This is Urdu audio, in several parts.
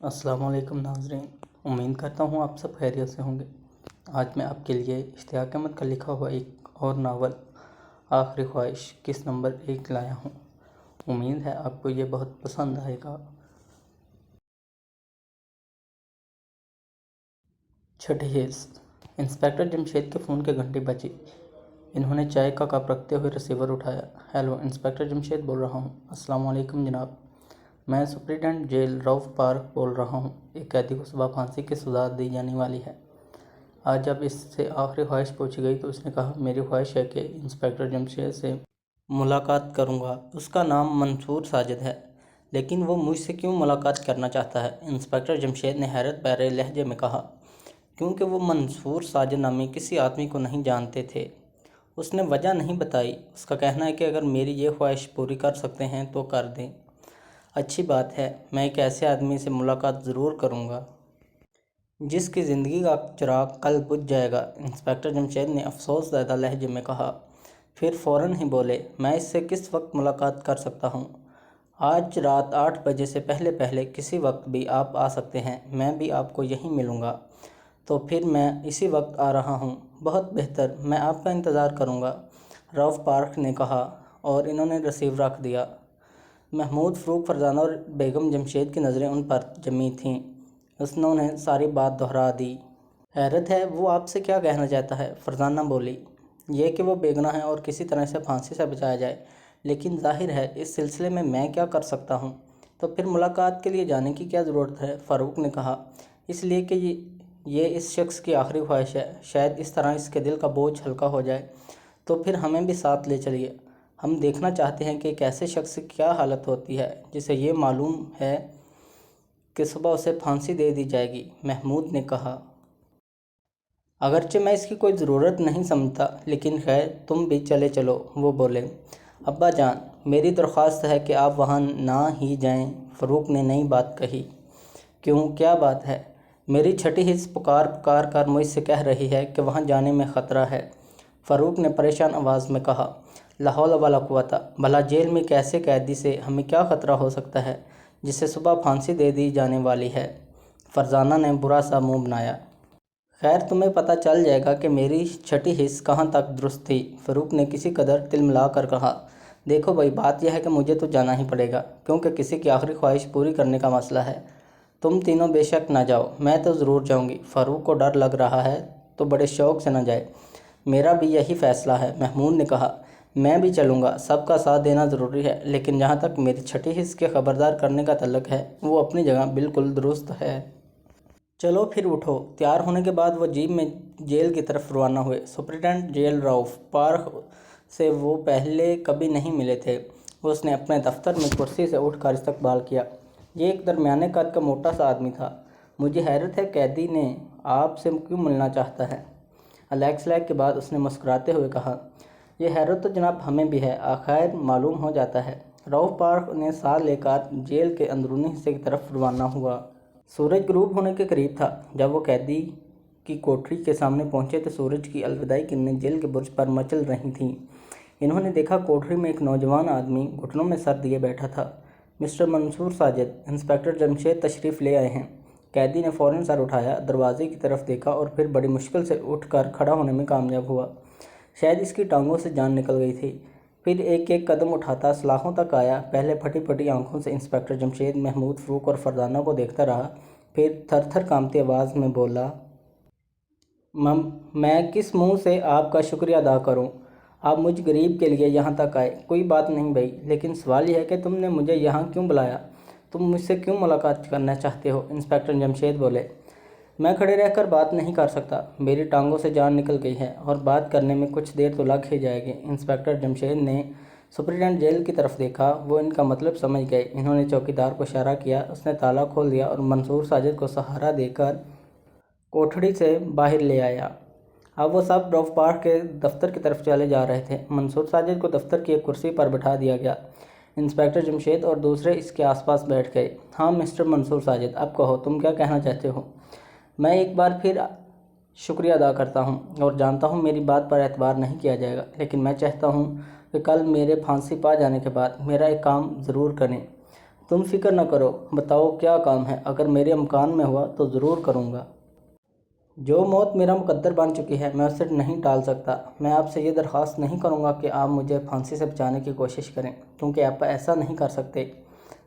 السلام علیکم ناظرین، امید کرتا ہوں آپ سب خیریت سے ہوں گے۔ آج میں آپ کے لیے اشتیاق احمد کا لکھا ہوا ایک اور ناول آخری خواہش قسط نمبر 1 لایا ہوں۔ امید ہے آپ کو یہ بہت پسند آئے گا۔ چھٹی حص۔ انسپکٹر جمشید کے فون کے گھنٹی بجی۔ انہوں نے چائے کا کپ رکھتے ہوئے ریسیور اٹھایا۔ ہیلو، انسپکٹر جمشید بول رہا ہوں۔ السلام علیکم جناب، میں سپرنٹینڈنٹ جیل رؤف پارک بول رہا ہوں۔ ایک قیدی کو صبح پھانسی کی سزا دی جانے والی ہے۔ آج جب اس سے آخری خواہش پوچھی گئی تو اس نے کہا، میری خواہش ہے کہ انسپکٹر جمشید سے ملاقات کروں گا۔ اس کا نام منصور ساجد ہے، لیکن وہ مجھ سے کیوں ملاقات کرنا چاہتا ہے؟ انسپکٹر جمشید نے حیرت بھرے لہجے میں کہا، کیونکہ وہ منصور ساجد نامی کسی آدمی کو نہیں جانتے تھے۔ اس نے وجہ نہیں بتائی۔ اس کا کہنا ہے کہ اگر میری یہ خواہش پوری کر سکتے ہیں تو کر دیں۔ اچھی بات ہے، میں ایک ایسے آدمی سے ملاقات ضرور کروں گا جس کی زندگی کا چراغ کل بجھ جائے گا۔ انسپکٹر جمشید نے افسوس زدہ لہجے میں کہا، پھر فوراً ہی بولے، میں اس سے کس وقت ملاقات کر سکتا ہوں؟ آج رات 8 بجے سے پہلے کسی وقت بھی آپ آ سکتے ہیں۔ میں بھی آپ کو یہیں ملوں گا۔ تو پھر میں اسی وقت آ رہا ہوں۔ بہت بہتر، میں آپ کا انتظار کروں گا، رؤف پارک نے کہا، اور انہوں نے ریسیور رکھ دیا۔ محمود، فروغ، فرزانہ اور بیگم جمشید کی نظریں ان پر جمی تھیں۔ انہوں نے ساری بات دہرا دی۔ حیرت ہے، وہ آپ سے کیا کہنا چاہتا ہے؟ فرزانہ بولی، یہ کہ وہ بے گناہ ہے اور کسی طرح سے پھانسی سے بچایا جائے۔ لیکن ظاہر ہے اس سلسلے میں کیا کر سکتا ہوں؟ تو پھر ملاقات کے لیے جانے کی کیا ضرورت ہے؟ فاروق نے کہا، اس لیے کہ یہ اس شخص کی آخری خواہش ہے۔ شاید اس طرح اس کے دل کا بوجھ ہلکا ہو جائے۔ تو پھر ہمیں بھی ساتھ لے چلیے۔ ہم دیکھنا چاہتے ہیں کہ ایک ایسے شخص کی کیا حالت ہوتی ہے جسے یہ معلوم ہے کہ صبح اسے پھانسی دے دی جائے گی، محمود نے کہا۔ اگرچہ میں اس کی کوئی ضرورت نہیں سمجھتا، لیکن خیر، تم بھی چلو، وہ بولے۔ ابا جان، میری درخواست ہے کہ آپ وہاں نہ ہی جائیں، فاروق نے نئی بات کہی۔ کیوں، کیا بات ہے؟ میری چھٹی حص پکار کر مجھ سے کہہ رہی ہے کہ وہاں جانے میں خطرہ ہے، فاروق نے پریشان آواز میں کہا۔ لا حول ولا قوت، بھلا جیل میں ایک ایسے قیدی سے ہمیں کیا خطرہ ہو سکتا ہے جسے صبح پھانسی دے دی جانے والی ہے؟ فرزانہ نے برا سا منہ بنایا۔ خیر، تمہیں پتہ چل جائے گا کہ میری چھٹی حص کہاں تک درست تھی، فاروق نے کسی قدر تلملا کر کہا۔ دیکھو بھائی، بات یہ ہے کہ مجھے تو جانا ہی پڑے گا، کیونکہ کسی کی آخری خواہش پوری کرنے کا مسئلہ ہے۔ تم تینوں بے شک نہ جاؤ، میں تو ضرور جاؤں گی۔ فاروق کو ڈر لگ رہا ہے تو بڑے شوق سے نہ جائے۔ میرا بھی یہی فیصلہ ہے، محمود نے کہا۔ میں بھی چلوں گا، سب کا ساتھ دینا ضروری ہے، لیکن جہاں تک میری چھٹی حص کے خبردار کرنے کا تعلق ہے، وہ اپنی جگہ بالکل درست ہے۔ چلو پھر اٹھو۔ تیار ہونے کے بعد وہ جیپ میں جیل کی طرف روانہ ہوئے۔ سپرنٹینڈنٹ جیل رؤف پارک سے وہ پہلے کبھی نہیں ملے تھے۔ اس نے اپنے دفتر میں کرسی سے اٹھ کر استقبال کیا۔ یہ ایک درمیانے قد کا موٹا سا آدمی تھا۔ مجھے حیرت ہے، قیدی نے آپ سے کیوں ملنا چاہتا ہے؟ الیکس لیگ کے بعد اس نے مسکراتے ہوئے کہا، یہ حیرت تو جناب ہمیں بھی ہے، آخر معلوم ہو جاتا ہے۔ رؤف پارک نے ساتھ لے کر جیل کے اندرونی حصے کی طرف روانہ ہوا۔ سورج غروب ہونے کے قریب تھا۔ جب وہ قیدی کی کوٹری کے سامنے پہنچے تو سورج کی الوداعی کرنیں جیل کے برج پر مچل رہی تھیں۔ انہوں نے دیکھا کوٹری میں ایک نوجوان آدمی گھٹنوں میں سر دیے بیٹھا تھا۔ مسٹر منصور ساجد، انسپکٹر جمشید تشریف لے آئے ہیں۔ قیدی نے فوراً سر اٹھایا، دروازے کی طرف دیکھا اور پھر بڑی مشکل سے اٹھ کر کھڑا ہونے میں کامیاب ہوا۔ شاید اس کی ٹانگوں سے جان نکل گئی تھی۔ پھر ایک ایک قدم اٹھاتا سلاخوں تک آیا۔ پہلے پھٹی پھٹی آنکھوں سے انسپکٹر جمشید، محمود، فروغ اور فرزانہ کو دیکھتا رہا، پھر تھر تھر کانپتی آواز میں بولا، میں کس منہ سے آپ کا شکریہ ادا کروں؟ آپ مجھ غریب کے لیے یہاں تک آئے، کوئی بات نہیں بھائی، لیکن سوال یہ ہے کہ تم نے مجھے یہاں کیوں بلایا؟ تم مجھ سے کیوں ملاقات کرنا چاہتے ہو؟ انسپکٹر جمشید بولے، میں کھڑے رہ کر بات نہیں کر سکتا، میری ٹانگوں سے جان نکل گئی ہے اور بات کرنے میں کچھ دیر تو لگ ہی جائے گی۔ انسپکٹر جمشید نے سپرنٹینڈنٹ جیل کی طرف دیکھا۔ وہ ان کا مطلب سمجھ گئے۔ انہوں نے چوکیدار کو اشارہ کیا۔ اس نے تالا کھول دیا اور منصور ساجد کو سہارا دے کر کوٹڑی سے باہر لے آیا۔ اب وہ سب رؤف پارک کے دفتر کی طرف چلے جا رہے تھے۔ منصور ساجد کو دفتر کی ایک کرسی پر بٹھا دیا گیا۔ انسپکٹر جمشید اور دوسرے اس کے آس پاس بیٹھ گئے۔ ہاں مسٹر منصور ساجد، اب کہو، تم کیا کہنا چاہتے ہو؟ میں ایک بار پھر شکریہ ادا کرتا ہوں اور جانتا ہوں میری بات پر اعتبار نہیں کیا جائے گا، لیکن میں چاہتا ہوں کہ کل میرے پھانسی پا جانے کے بعد میرا ایک کام ضرور کریں۔ تم فکر نہ کرو، بتاؤ کیا کام ہے؟ اگر میرے امکان میں ہوا تو ضرور کروں گا۔ جو موت میرا مقدر بن چکی ہے میں اسے نہیں ٹال سکتا۔ میں آپ سے یہ درخواست نہیں کروں گا کہ آپ مجھے پھانسی سے بچانے کی کوشش کریں، کیونکہ آپ ایسا نہیں کر سکتے۔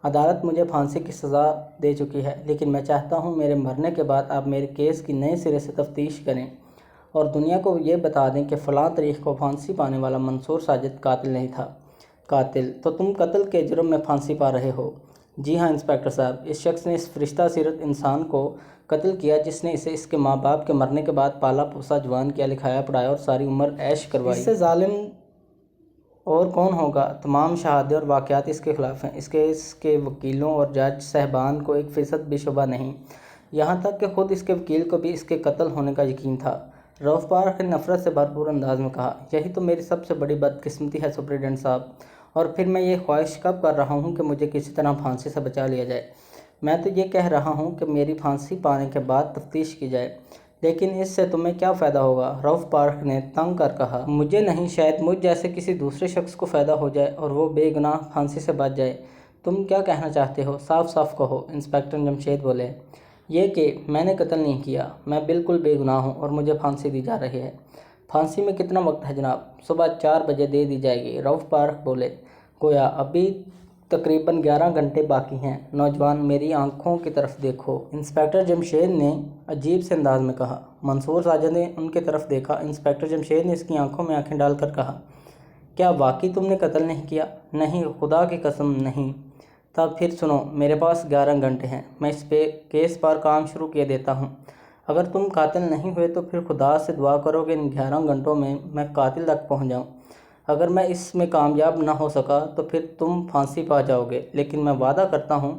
عدالت مجھے پھانسی کی سزا دے چکی ہے، لیکن میں چاہتا ہوں میرے مرنے کے بعد آپ میرے کیس کی نئے سرے سے تفتیش کریں اور دنیا کو یہ بتا دیں کہ فلاں تاریخ کو پھانسی پانے والا منصور ساجد قاتل نہیں تھا۔ قاتل تو تم قتل کے جرم میں پھانسی پا رہے ہو۔ جی ہاں انسپکٹر صاحب، اس شخص نے اس فرشتہ سیرت انسان کو قتل کیا جس نے اسے اس کے ماں باپ کے مرنے کے بعد پالا پوسا، جوان کیا، لکھایا پڑھایا اور ساری عمر عیش کروائی۔ اس سے ظالم اور کون ہوگا؟ تمام شہادتیں اور واقعات اس کے خلاف ہیں۔ اس کیس کے وکیلوں اور جج صاحبان کو 1% بھی شبہ نہیں، یہاں تک کہ خود اس کے وکیل کو بھی اس کے قتل ہونے کا یقین تھا۔ رؤف پارکر نے نفرت سے بھرپور انداز میں کہا، یہی تو میری سب سے بڑی بدقسمتی ہے سپرنٹنڈنٹ صاحب، اور پھر میں یہ خواہش کب کر رہا ہوں کہ مجھے کسی طرح پھانسی سے بچا لیا جائے۔ میں تو یہ کہہ رہا ہوں کہ میری پھانسی پانے کے بعد تفتیش کی جائے، لیکن اس سے تمہیں کیا فائدہ ہوگا؟ رؤف پارکر نے تنگ کر کہا، مجھے نہیں، شاید مجھ جیسے کسی دوسرے شخص کو فائدہ ہو جائے اور وہ بے گناہ پھانسی سے بچ جائے۔ تم کیا کہنا چاہتے ہو؟ صاف صاف کہو۔ انسپکٹر جمشید بولے، یہ کہ میں نے قتل نہیں کیا، میں بالکل بے گناہ ہوں اور مجھے پھانسی دی جا رہی ہے۔ پھانسی میں کتنا وقت ہے جناب؟ صبح 4 بجے دے دی جائے گی۔ رؤف پارکر بولے، گویا ابھی تقریباً 11 گھنٹے باقی ہیں۔ نوجوان، میری آنکھوں کی طرف دیکھو، انسپکٹر جمشید نے عجیب سے انداز میں کہا۔ منصور ساجد نے ان کی طرف دیکھا۔ انسپکٹر جمشید نے اس کی آنکھوں میں آنکھیں ڈال کر کہا، کیا واقعی تم نے قتل نہیں کیا؟ نہیں، خدا کی قسم نہیں۔ تب پھر سنو، میرے پاس 11 گھنٹے ہیں، میں اس کیس پر کام شروع کیے دیتا ہوں۔ اگر تم قاتل نہیں ہوئے تو پھر خدا سے دعا کرو کہ ان 11 گھنٹوں میں میں قاتل تک پہنچ جاؤں۔ اگر میں اس میں کامیاب نہ ہو سکا تو پھر تم پھانسی پا جاؤ گے، لیکن میں وعدہ کرتا ہوں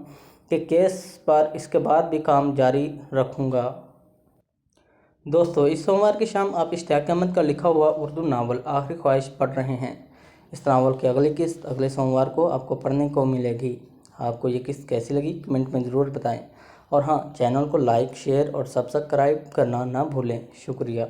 کہ کیس پر اس کے بعد بھی کام جاری رکھوں گا۔ دوستو، اس سوموار کی شام آپ اشتیاق احمد کا لکھا ہوا اردو ناول آخری خواہش پڑھ رہے ہیں۔ اس ناول کی اگلی قسط اگلے سوموار کو آپ کو پڑھنے کو ملے گی۔ آپ کو یہ قسط کیسی لگی کمنٹ میں ضرور بتائیں، اور ہاں، چینل کو لائک، شیئر اور سبسکرائب کرنا نہ بھولیں۔ شکریہ۔